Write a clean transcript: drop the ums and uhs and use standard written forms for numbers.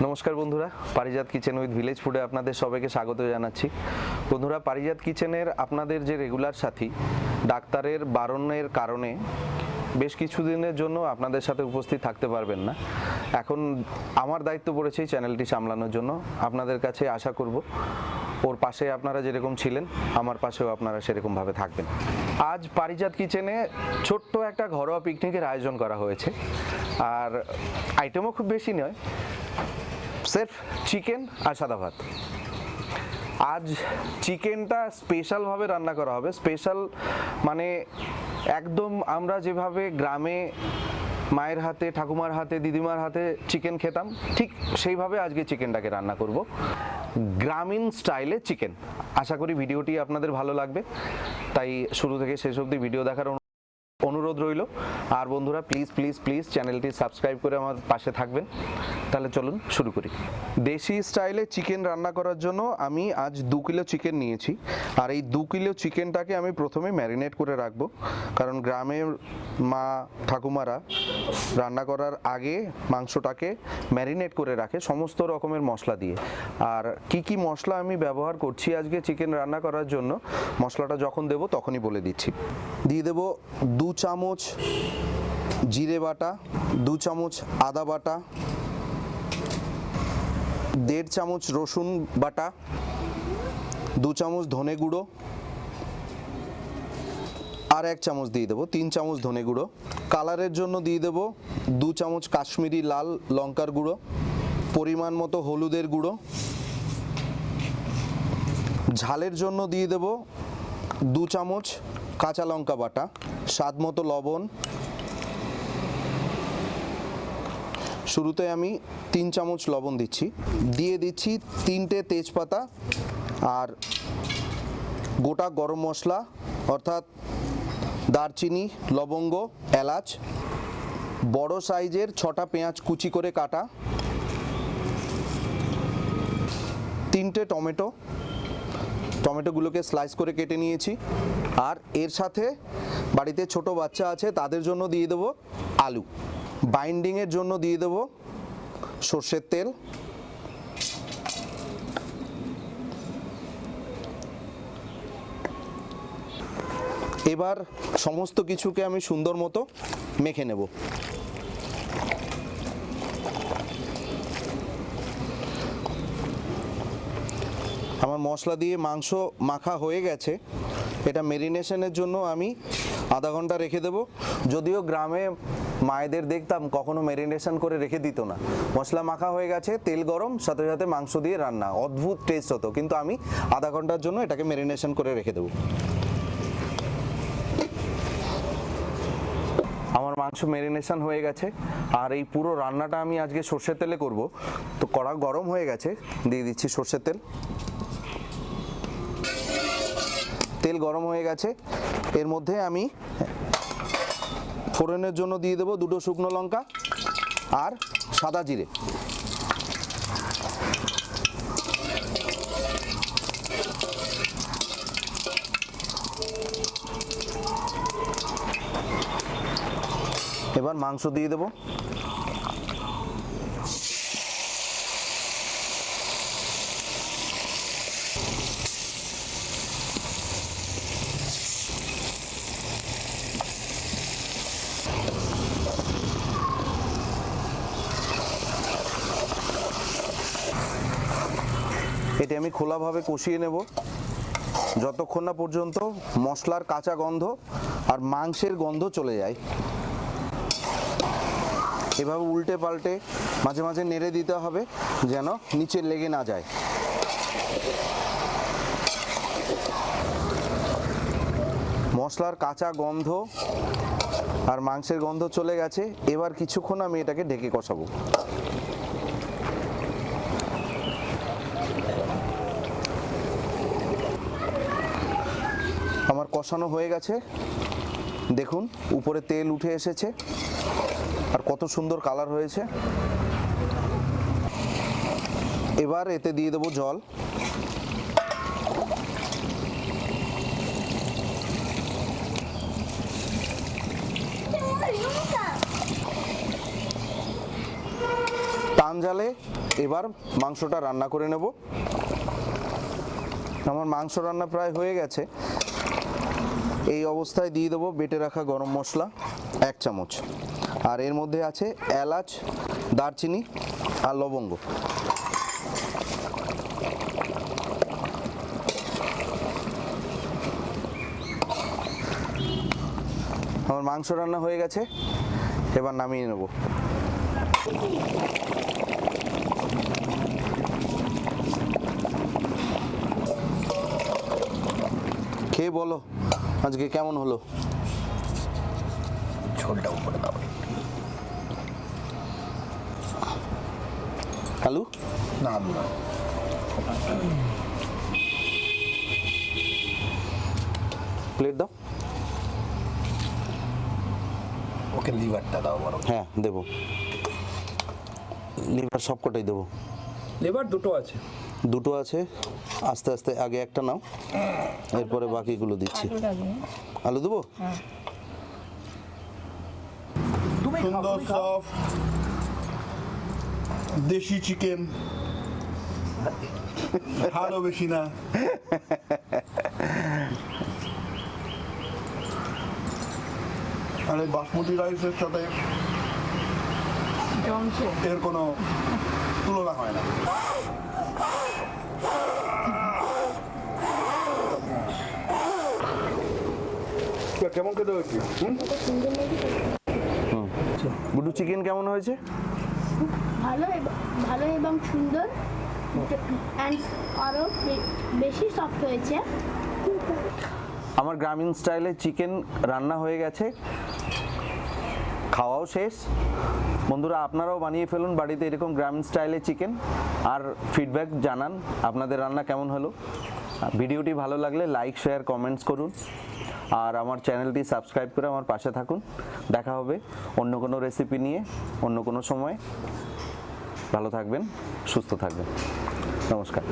নমস্কার বন্ধুরা, পারিজাত kitchen with village ফুডে আপনাদের সবাইকে স্বাগত জানাচ্ছি। বন্ধুরা, পারিজাত কিচেনের আপনাদের যে রেগুলার সাথী, ডাক্তারের বারণের কারণে বেশ কিছুদিনের জন্য আপনাদের সাথে উপস্থিত থাকতে পারবেন না। এখন আমার দায়িত্ব পড়েছে এই চ্যানেলটি সামলানোর জন্য। আপনাদের কাছে আশা করব ওর পাশে আপনারা যেরকম ছিলেন আমার পাশেও আপনারা সেরকমভাবে থাকবেন। আজ পারিজাত কিচেনে ছোট্ট একটা ঘরোয়া পিকনিকের আয়োজন করা হয়েছে, আর আইটেমও খুব বেশি নয়, সির্ফ চিকেন আর সাদা ভাত। আজ চিকেনটা স্পেশালভাবে রান্না করা হবে। স্পেশাল মানে একদম আমরা যেভাবে গ্রামে মায়ের হাতে, ঠাকুমার হাতে, দিদিমার হাতে চিকেন খেতাম, ঠিক সেইভাবে আজকে চিকেনটাকে রান্না করব, গ্রামীণ স্টাইলে চিকেন। আশা করি ভিডিওটি আপনাদের ভালো লাগবে, তাই শুরু থেকে শেষ অবধি ভিডিও দেখার অনুরোধ রইল। আর বন্ধুরা, প্লিজ প্লিজ প্লিজ চ্যানেলটি সাবস্ক্রাইব করে আমার পাশে থাকবেন। তাহলে চলুন শুরু করি। দেশি স্টাইলে চিকেন রান্না করার জন্য আমি আজ 2 কিলো চিকেন নিয়েছি, আর এই 2 কিলো চিকেনটাকে আমি প্রথমে ম্যারিনেট করে রাখবো, কারণ গ্রামের মা ঠাকুমারা রান্না করার আগে মাংসটাকে ম্যারিনেট করে রাখে সমস্ত রকমের মশলা দিয়ে। আর কি কি মশলা আমি ব্যবহার করছি আজকে চিকেন রান্না করার জন্য, মশলাটা যখন দেবো তখনই বলে দিচ্ছি। দিয়ে দেবো 2 চামচ জিরে বাটা, 2 চামচ আদা বাটা, 1.5 চামচ রসুন বাটা, 2 চামচ ধনে গুঁড়ো, আর 1 চামচ দিয়ে দেবো 3 চামচ ধনে গুঁড়ো। কালারের জন্য দিয়ে দেবো 2 চামচ কাশ্মীরি লাল লঙ্কার গুঁড়ো, পরিমাণ মতো হলুদের গুঁড়ো। ঝালের জন্য দিয়ে দেবো 2 চামচ কাঁচা লঙ্কা বাটা, স্বাদ মতো লবণ। শুরুতে আমি 3 চামচ লবণ দিচ্ছি, দিয়ে দিচ্ছি 3টে তেজপাতা আর গোটা গরম মশলা, অর্থাৎ দারচিনি, লবঙ্গ, এলাচ, বড় সাইজের 6টা পেঁয়াজ কুচি করে কাটা, 3টে টমেটো, টমেটোগুলোকে স্লাইস করে কেটে নিয়েছি। আর এর সাথে বাড়িতে ছোট বাচ্চা আছে, তাদের জন্য দিয়ে দেবো আলু। বাইন্ডিংয়ের জন্য দিয়ে দেবো সর্ষের তেল। এবার সমস্ত কিছুকে আমি সুন্দর মতো মেখে নেব। আমার মশলা দিয়ে মাংস মাখা হয়ে গেছে। এটা মেরিনেশনের জন্য আমি আধা ঘন্টা রেখে দেব। যদিও গ্রামে মায়েদের দেখতাম কখনো মেরিনেশন করে রেখে দিত না। মশলা মাখা হয়ে গেছে, তেল গরম, সাথে সাথে মাংস দিয়ে রান্না, অদ্ভুত টেস্ট হতো। কিন্তু আমি আধা ঘন্টার জন্য এটাকে মেরিনেশন করে রেখে দেব। আমার মাংস মেরিনেশন হয়ে গেছে, আর এই পুরো রান্নাটা আমি আজকে সর্ষের তেলে করব। তো কড়া গরম হয়ে গেছে, দিয়ে দিচ্ছি সর্ষের তেল। তেল গরম হয়ে গেছে, এর মধ্যে আমি ফোড়নের জন্য দিয়ে দেবো 2টো শুকনো লঙ্কা আর সাদা জিরে। এবার মাংস দিয়ে দেবো। এটি আমি খোলাভাবে কষিয়ে নেব যতক্ষণ না পর্যন্ত মশলার কাঁচা গন্ধ আর মাংসের গন্ধ চলে যায়। এভাবে উল্টে পাল্টে মাঝে মাঝে নেড়ে দিতে হবে যেন নিচে লেগে না যায়। মশলার কাঁচা গন্ধ আর মাংসের গন্ধ চলে গেছে, এবার কিছুক্ষণ আমি এটাকে ঢেকে কষাবো। আমার কষানো হয়ে গেছে, দেখুন উপরে তেল উঠে এসেছে আর কত সুন্দর কালার হয়েছে। এবার এতে দিয়ে দেবো জল। ডান জালে এবার মাংসটা রান্না করে নেব। আমার মাংস রান্না প্রায় হয়ে গেছে। এই অবস্থায় দিয়ে দেবো বেটে রাখা গরম মশলা 1 চামচ, আর এর মধ্যে আছে এলাচ, দারচিনি আর লবঙ্গ। আমার মাংস রান্না হয়ে গেছে, এবার নামিয়ে নেব। খেয়ে বলো আজকে কেমন হলো। ঝোলটা উপরে দাও। আলু না আলু না, প্লেট দাও। ওকে লিভারটা দাও বরং। হ্যাঁ দেবো, লিভার সবকটাই দেবো। লেবার দুটো আছে। দুটো আছে, আস্তে আস্তে আগে একটা নাও, এরপরে বাকিগুলো দিচ্ছি। আলু দেবো? সুন্দর সফট দেশি চিকেন, হাড়ও বেশি না। আর এই বাসমতি রাইসের সাথে এর কোনো তুলনা হয় না। কেমন খেতে হয়েছে? গুড্ডু চিকেন কেমন হয়েছে? ভালো এবং সুন্দর, অ্যান্ড আরও বেশি সফট হয়েছে। আমার গ্রামীণ স্টাইলে চিকেন রান্না হয়ে গেছে, খাওয়াও শেষ। বন্ধুরা আপনারাও বানিয়ে ফেলুন বাড়িতে এরকম গ্রামীণ স্টাইলে চিকেন, আর ফিডব্যাক জানান আপনাদের রান্না কেমন হলো। ভিডিওটি ভালো লাগলে লাইক, শেয়ার, কমেন্টস করুন, আর আমার চ্যানেলটি সাবস্ক্রাইব করে আমার পাশে থাকুন। দেখা হবে অন্য কোনো রেসিপি নিয়ে অন্য কোনো সময়। ভালো থাকবেন, সুস্থ থাকবেন। নমস্কার।